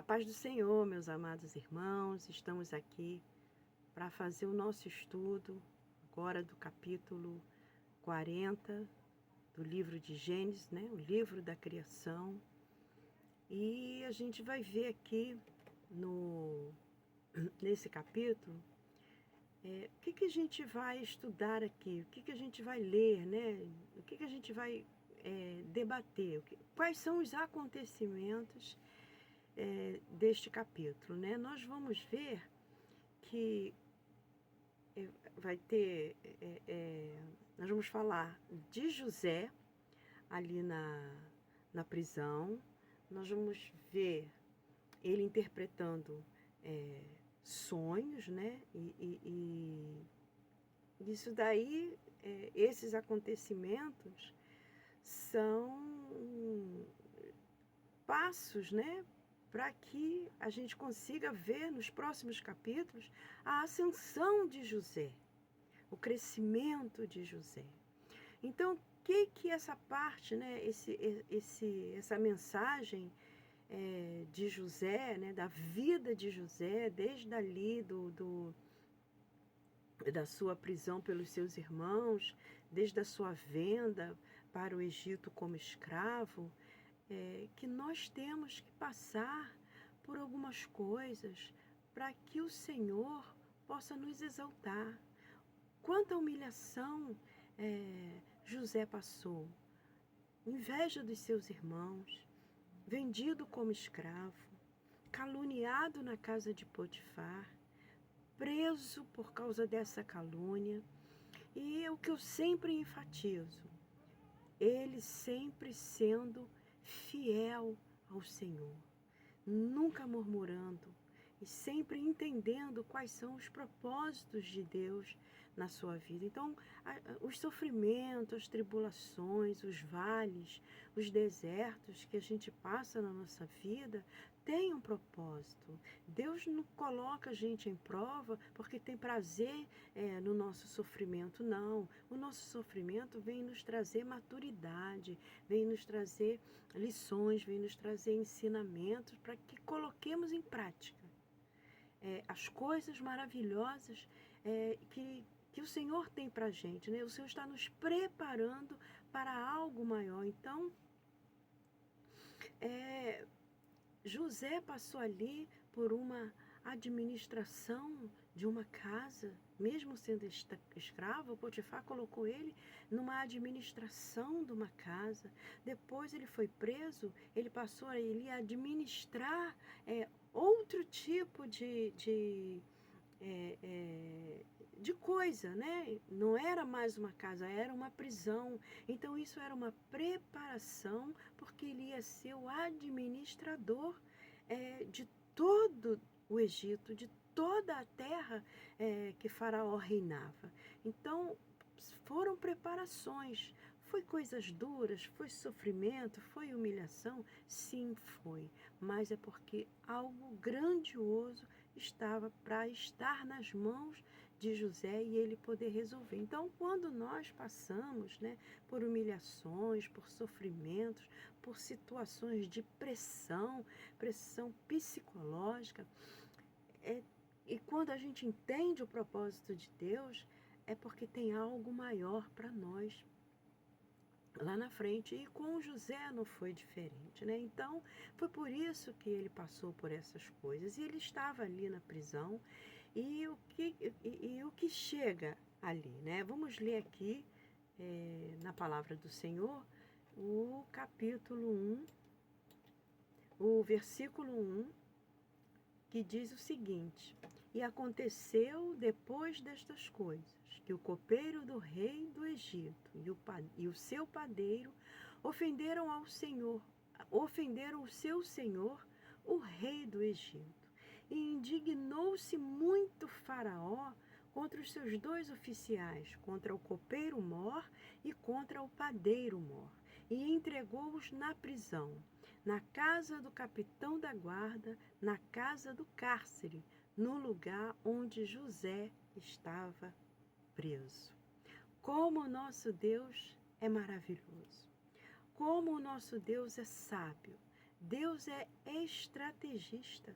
A paz do Senhor, meus amados irmãos, estamos aqui para fazer o nosso estudo agora do capítulo 40 do livro de Gênesis, né? O livro da criação. E a gente vai ver aqui nesse capítulo o que a gente vai estudar aqui, o que a gente vai ler, né? O que a gente vai debater, quais são os acontecimentos deste capítulo, né? Nós vamos ver que vai ter, nós vamos falar de José ali na prisão, nós vamos ver ele interpretando sonhos, né? E isso daí, esses acontecimentos são passos, né? Para que a gente consiga ver nos próximos capítulos a ascensão de José, o crescimento de José. Então, o que essa parte, né, essa mensagem de José, né, da vida de José, desde ali da sua prisão pelos seus irmãos, desde a sua venda para o Egito como escravo, que nós temos que passar por algumas coisas para que o Senhor possa nos exaltar. Quanta humilhação José passou, inveja dos seus irmãos, vendido como escravo, caluniado na casa de Potifar, preso por causa dessa calúnia. E é o que eu sempre enfatizo, ele sempre sendo fiel ao Senhor, nunca murmurando e sempre entendendo quais são os propósitos de Deus na sua vida. Então, os sofrimentos, as tribulações, os vales, os desertos que a gente passa na nossa vida têm um propósito. Deus não coloca a gente em prova porque tem prazer no nosso sofrimento, não. O nosso sofrimento vem nos trazer maturidade, vem nos trazer lições, vem nos trazer ensinamentos para que coloquemos em prática as coisas maravilhosas que o Senhor tem para a gente, né? O Senhor está nos preparando para algo maior. Então, José passou ali por uma administração de uma casa, mesmo sendo escravo, Potifar colocou ele numa administração de uma casa. Depois ele foi preso, ele passou a administrar outro tipo de coisa, né? Não era mais uma casa, era uma prisão. Então isso era uma preparação, porque ele ia ser o administrador de todo o Egito, de toda a terra que Faraó reinava. Então foram preparações. Foi coisas duras, foi sofrimento, foi humilhação? Sim, foi. Mas é porque algo grandioso estava para estar nas mãos de José e ele poder resolver. Então, quando nós passamos, né, por humilhações, por sofrimentos, por situações de pressão psicológica, e quando a gente entende o propósito de Deus, é porque tem algo maior para nós lá na frente. E com José não foi diferente, né? Então, foi por isso que ele passou por essas coisas. E ele estava ali na prisão. E o que chega ali, né? Vamos ler aqui, na palavra do Senhor, o capítulo 1, o versículo 1, que diz o seguinte: E aconteceu depois destas coisas, que o copeiro do rei do Egito e o seu padeiro ofenderam ao Senhor, ofenderam o seu senhor, o rei do Egito. E indignou-se muito Faraó contra os seus dois oficiais, contra o copeiro mor e contra o padeiro mor, e entregou-os na prisão, na casa do capitão da guarda, na casa do cárcere, no lugar onde José estava preso. Como o nosso Deus é maravilhoso, como o nosso Deus é sábio. Deus é estrategista.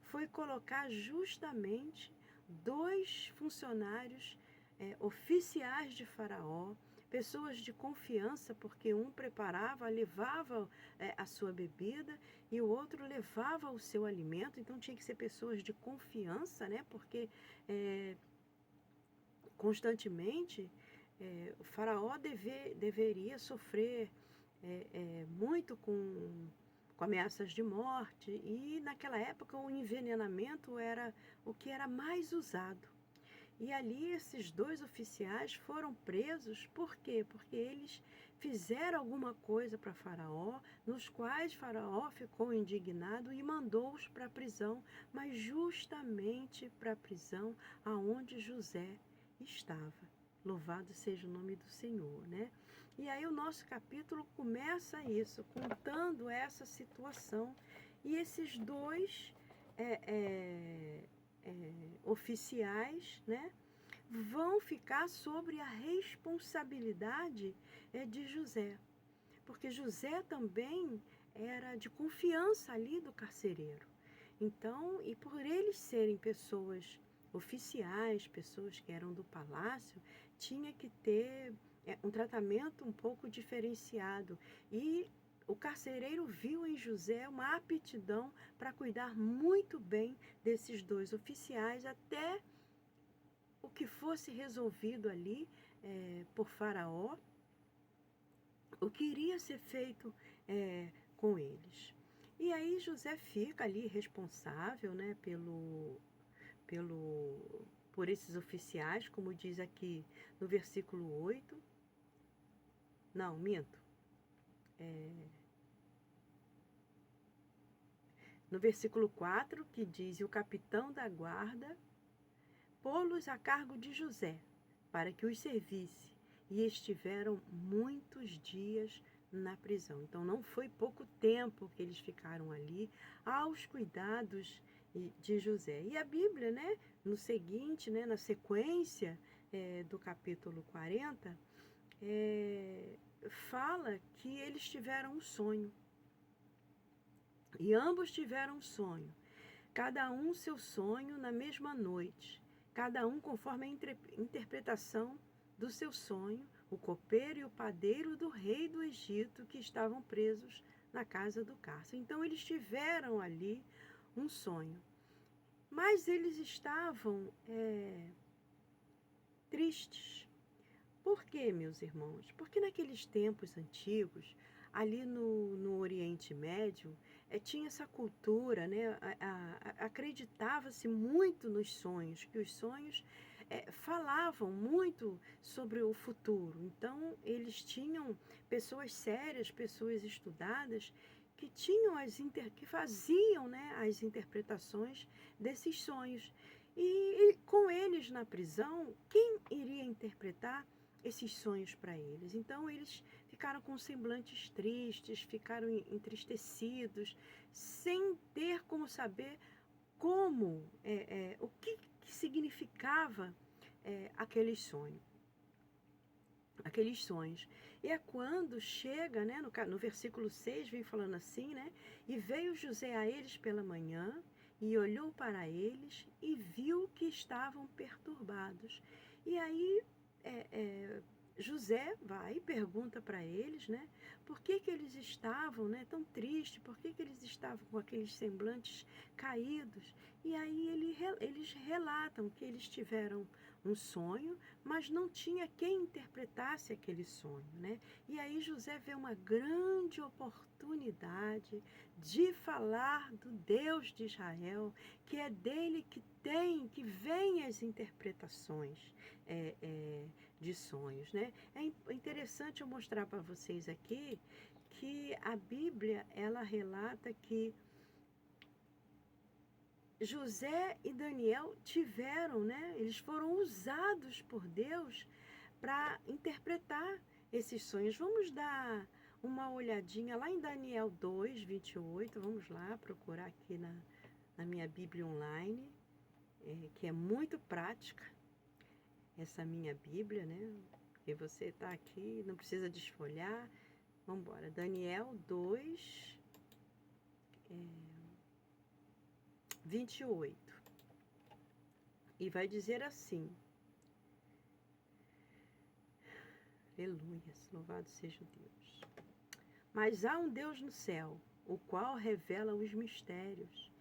Foi colocar justamente dois funcionários oficiais de Faraó, pessoas de confiança, porque um preparava, levava a sua bebida e o outro levava o seu alimento. Então tinha que ser pessoas de confiança, né? Porque constantemente o Faraó deveria sofrer muito com ameaças de morte, e naquela época o envenenamento era o que era mais usado. E ali esses dois oficiais foram presos, por quê? Porque eles fizeram alguma coisa para Faraó, nos quais Faraó ficou indignado e mandou-os para a prisão, mas justamente para a prisão aonde José estava. Louvado seja o nome do Senhor, né? E aí o nosso capítulo começa isso, contando essa situação. E esses dois oficiais, né, vão ficar sobre a responsabilidade de José. Porque José também era de confiança ali do carcereiro. Então, e por eles serem pessoas oficiais, pessoas que eram do palácio, tinha que ter um tratamento um pouco diferenciado. E o carcereiro viu em José uma aptidão para cuidar muito bem desses dois oficiais, até o que fosse resolvido ali por Faraó, o que iria ser feito com eles. E aí José fica ali responsável, né, por esses oficiais, como diz aqui no versículo 8. Não, minto. No versículo 4, que diz: e o capitão da guarda pô-los a cargo de José, para que os servisse, e estiveram muitos dias na prisão. Então não foi pouco tempo que eles ficaram ali aos cuidados de José. E a Bíblia, né, no seguinte, né, na sequência do capítulo 40, fala que eles tiveram um sonho. E ambos tiveram um sonho, cada um seu sonho na mesma noite, cada um conforme a interpretação do seu sonho, o copeiro e o padeiro do rei do Egito, que estavam presos na casa do cárcere. Então eles tiveram ali um sonho, mas eles estavam tristes. Por quê, meus irmãos? Porque naqueles tempos antigos, ali no Oriente Médio, tinha essa cultura, né? Acreditava-se muito nos sonhos, que os sonhos falavam muito sobre o futuro. Então, eles tinham pessoas sérias, pessoas estudadas, que que faziam, né, as interpretações desses sonhos. E com eles na prisão, quem iria interpretar esses sonhos para eles? Então eles ficaram com semblantes tristes, ficaram entristecidos, sem ter como saber o que significava aquele sonho. Aqueles sonhos. E é quando chega, né, no versículo 6, vem falando assim, né? E veio José a eles pela manhã, e olhou para eles, e viu que estavam perturbados. E aí José vai e pergunta para eles, né, por que eles estavam, né, tão tristes, por que eles estavam com aqueles semblantes caídos. E aí eles relatam que eles tiveram um sonho, mas não tinha quem interpretasse aquele sonho, né? E aí José vê uma grande oportunidade de falar do Deus de Israel, que é dele que vem as interpretações de sonhos, né? É interessante eu mostrar para vocês aqui que a Bíblia, ela relata que José e Daniel tiveram, né? Eles foram usados por Deus para interpretar esses sonhos. Vamos dar uma olhadinha lá em Daniel 2, 28. Vamos lá procurar aqui na minha Bíblia online, que é muito prática, essa minha Bíblia, né? E você está aqui, não precisa desfolhar. Vamos embora. Daniel 2, 28. E vai dizer assim, aleluia, louvado seja Deus. Mas há um Deus no céu, o qual revela os mistérios.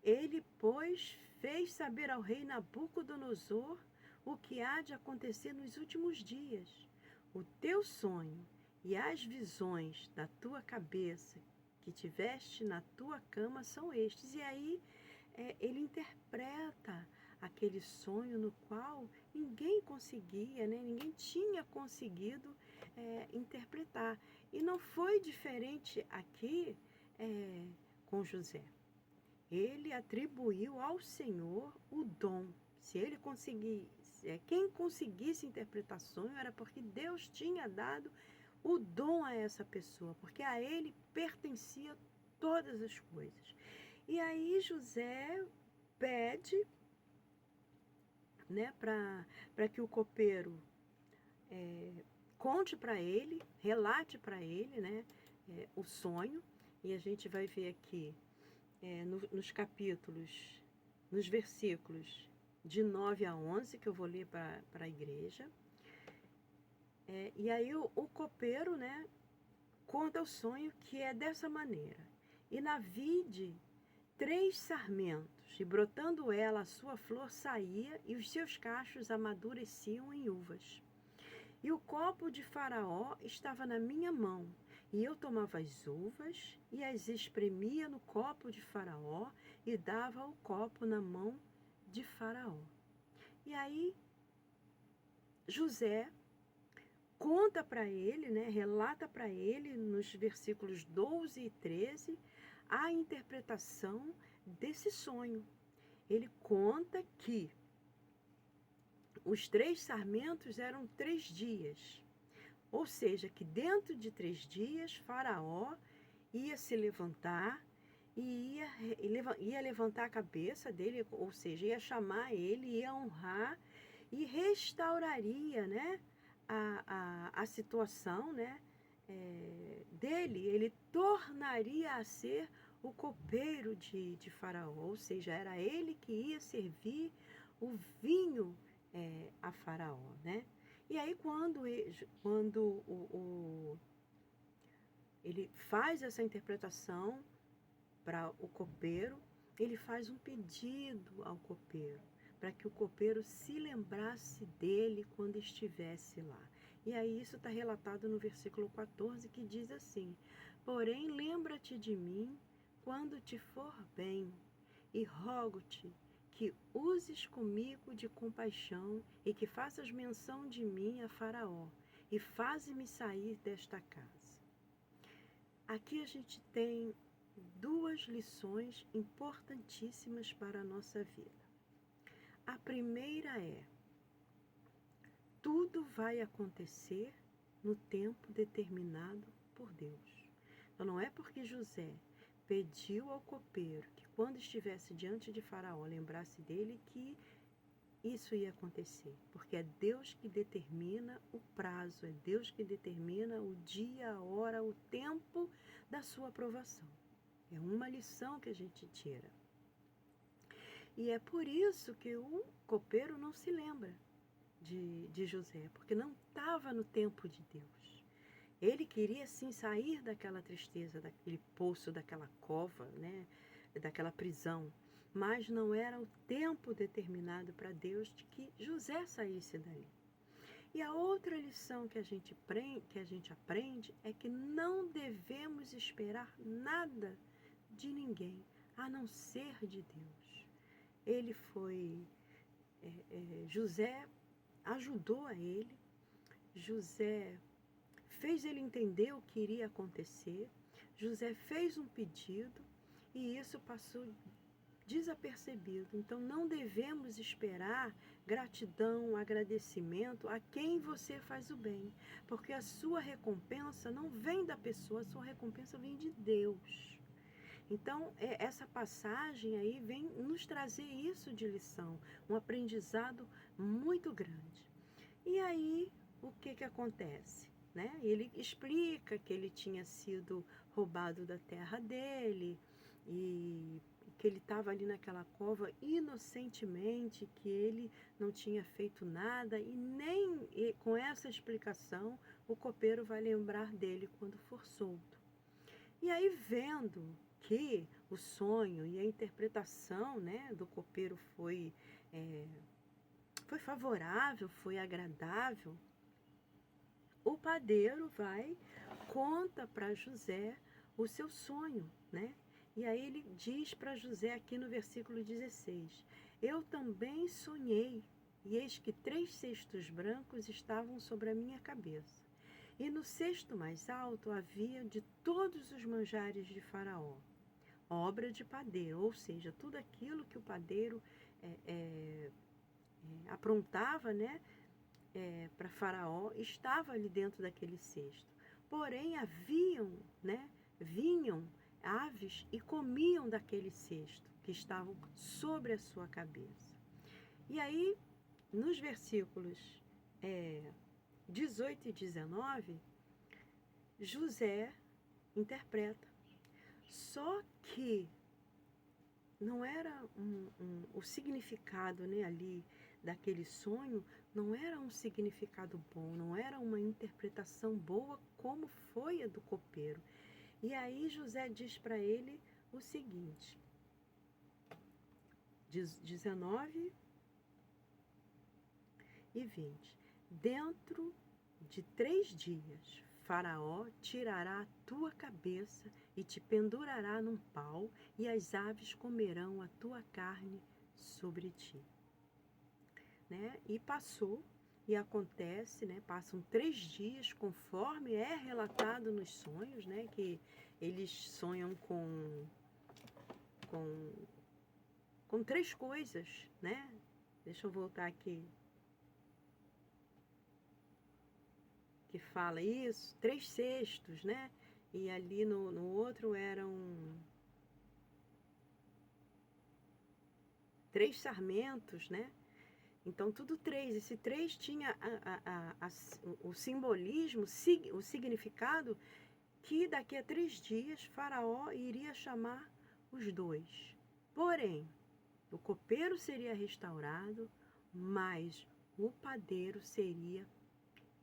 Ele, pois, fez saber ao rei Nabucodonosor o que há de acontecer nos últimos dias. O teu sonho e as visões da tua cabeça que tiveste na tua cama são estes. E aí ele interpreta aquele sonho no qual ninguém conseguia, né? Ninguém tinha conseguido interpretar. E não foi diferente aqui com José. Ele atribuiu ao Senhor o dom. Se ele conseguisse, quem conseguisse interpretar sonho era porque Deus tinha dado o dom a essa pessoa, porque a ele pertencia todas as coisas. E aí José pede, né, para que o copeiro conte para ele, relate para ele, né, o sonho. E a gente vai ver aqui nos capítulos, nos versículos de 9 a 11, que eu vou ler para a igreja. E aí o copeiro, né, conta o sonho, que é dessa maneira. E na vide 3 sarmentos, e brotando ela a sua flor saía, e os seus cachos amadureciam em uvas. E o copo de Faraó estava na minha mão, e eu tomava as uvas e as espremia no copo de Faraó e dava o copo na mão de Faraó. E aí José conta para ele, né, relata para ele nos versículos 12 e 13 a interpretação desse sonho. Ele conta que os 3 sarmentos eram 3 dias. Ou seja, que dentro de 3 dias, Faraó ia se levantar e ia levantar a cabeça dele, ou seja, ia chamar ele, ia honrar e restauraria, né, a situação, né, dele. Ele tornaria a ser o copeiro de Faraó, ou seja, era ele que ia servir o vinho a Faraó, né? E aí quando ele faz essa interpretação para o copeiro, ele faz um pedido ao copeiro, para que o copeiro se lembrasse dele quando estivesse lá. E aí isso está relatado no versículo 14, que diz assim: porém lembra-te de mim quando te for bem, e rogo-te que uses comigo de compaixão e que faças menção de mim a Faraó, e faze-me sair desta casa. Aqui a gente tem 2 lições importantíssimas para a nossa vida. A primeira é: tudo vai acontecer no tempo determinado por Deus. Então não é porque José pediu ao copeiro que quando estivesse diante de Faraó lembrasse dele que isso ia acontecer, porque é Deus que determina o prazo, é Deus que determina o dia, a hora, o tempo da sua aprovação. É uma lição que a gente tira. E é por isso que o copeiro não se lembra de José, porque não estava no tempo de Deus. Ele queria sim sair daquela tristeza, daquele poço, daquela cova, né, daquela prisão, mas não era o tempo determinado para Deus de que José saísse dali. E a outra lição que a gente aprende é que não devemos esperar nada de ninguém, a não ser de Deus. José ajudou a ele, José fez ele entender o que iria acontecer, José fez um pedido e isso passou desapercebido. Então não devemos esperar gratidão, agradecimento a quem você faz o bem, porque a sua recompensa não vem da pessoa, a sua recompensa vem de Deus. Então essa passagem aí vem nos trazer isso de lição, um aprendizado muito grande. E aí o que acontece? Né? Ele explica que ele tinha sido roubado da terra dele, e que ele estava ali naquela cova inocentemente, que ele não tinha feito nada, e nem com essa explicação o copeiro vai lembrar dele quando for solto. E aí, vendo que o sonho e a interpretação, né, do copeiro foi favorável, foi agradável, o padeiro vai, conta para José o seu sonho, né? E aí ele diz para José aqui no versículo 16: Eu também sonhei, e eis que 3 cestos brancos estavam sobre a minha cabeça. E no cesto mais alto havia de todos os manjares de Faraó, obra de padeiro, ou seja, tudo aquilo que o padeiro aprontava, né, para Faraó, estava ali dentro daquele cesto. Porém, vinham aves e comiam daquele cesto que estavam sobre a sua cabeça. E aí, nos versículos 18 e 19, José interpreta. Só que não era o significado, né, ali daquele sonho, não era um significado bom, não era uma interpretação boa como foi a do copeiro. E aí José diz para ele o seguinte, 19 e 20. Dentro de 3 dias, Faraó tirará a tua cabeça e te pendurará num pau, e as aves comerão a tua carne sobre ti. Né? E passou, e acontece, né? Passam 3 dias, conforme é relatado nos sonhos, né? Que eles sonham com 3 coisas, né? Deixa eu voltar aqui. Que fala isso, 3 cestos, né? E ali no outro eram 3 sarmentos, né? Então, tudo 3. Esse 3 tinha o simbolismo, o significado que daqui a 3 dias Faraó iria chamar os 2. Porém, o copeiro seria restaurado, mas o padeiro seria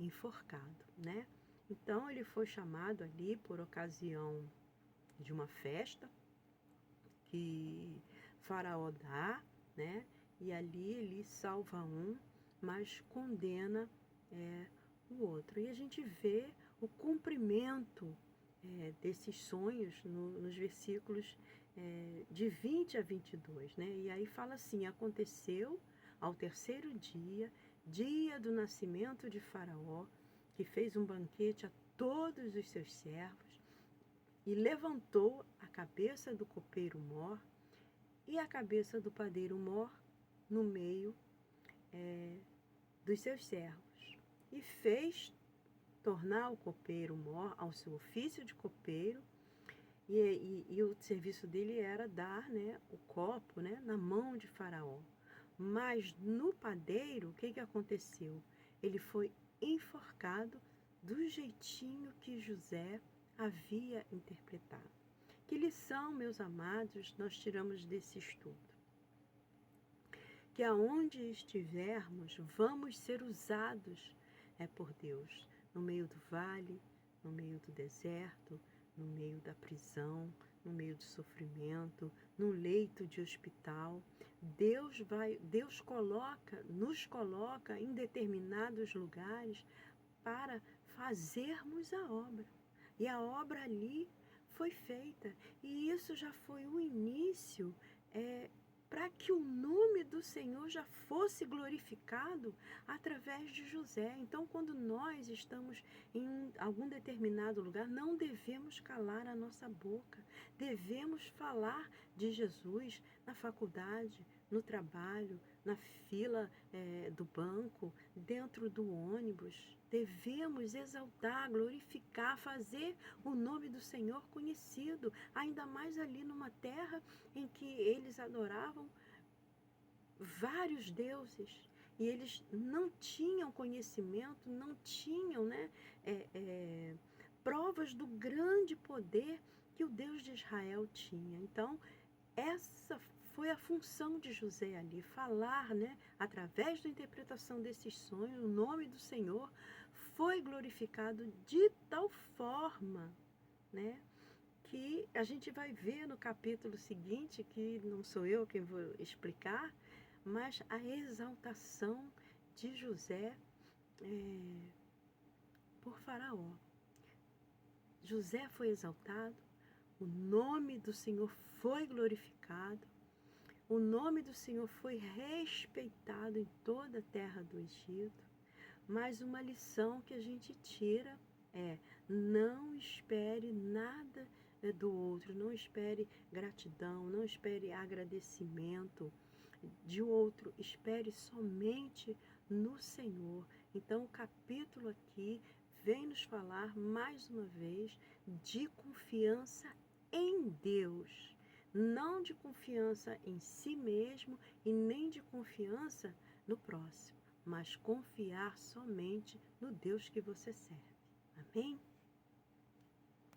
enforcado, né? Então ele foi chamado ali por ocasião de uma festa que Faraó dá, né? E ali ele salva um, mas condena o outro. E a gente vê o cumprimento desses sonhos nos versículos de 20 a 22, né? E aí fala assim: aconteceu ao 3º dia, dia do nascimento de Faraó, que fez um banquete a todos os seus servos, e levantou a cabeça do copeiro mor e a cabeça do padeiro mor no meio dos seus servos, e fez tornar o copeiro mor ao seu ofício de copeiro, e o serviço dele era dar, né, o copo, né, na mão de Faraó. Mas no padeiro, o que aconteceu? Ele foi enforcado do jeitinho que José havia interpretado. Que lição, meus amados, nós tiramos desse estudo? Que aonde estivermos, vamos ser usados por Deus, no meio do vale, no meio do deserto, no meio da prisão, no meio do sofrimento, no leito de hospital. Deus nos coloca em determinados lugares para fazermos a obra. E a obra ali foi feita. E isso já foi o início para que o nome do Senhor já fosse glorificado através de José. Então, quando nós estamos em algum determinado lugar, não devemos calar a nossa boca. Devemos falar de Jesus na faculdade, no trabalho, na fila do banco, dentro do ônibus. Devemos exaltar, glorificar, fazer o nome do Senhor conhecido, ainda mais ali numa terra em que eles adoravam vários deuses e eles não tinham conhecimento, não tinham provas do grande poder que o Deus de Israel tinha. Então, essa foi a função de José ali, falar, né, através da interpretação desses sonhos, o nome do Senhor foi glorificado de tal forma, né, que a gente vai ver no capítulo seguinte, que não sou eu quem vou explicar, mas a exaltação de José por Faraó. José foi exaltado, o nome do Senhor foi glorificado, o nome do Senhor foi respeitado em toda a terra do Egito. Mas uma lição que a gente tira é: não espere nada do outro, não espere gratidão, não espere agradecimento de outro, espere somente no Senhor. Então o capítulo aqui vem nos falar mais uma vez de confiança em Deus, não de confiança em si mesmo e nem de confiança no próximo, mas confiar somente no Deus que você serve. Amém?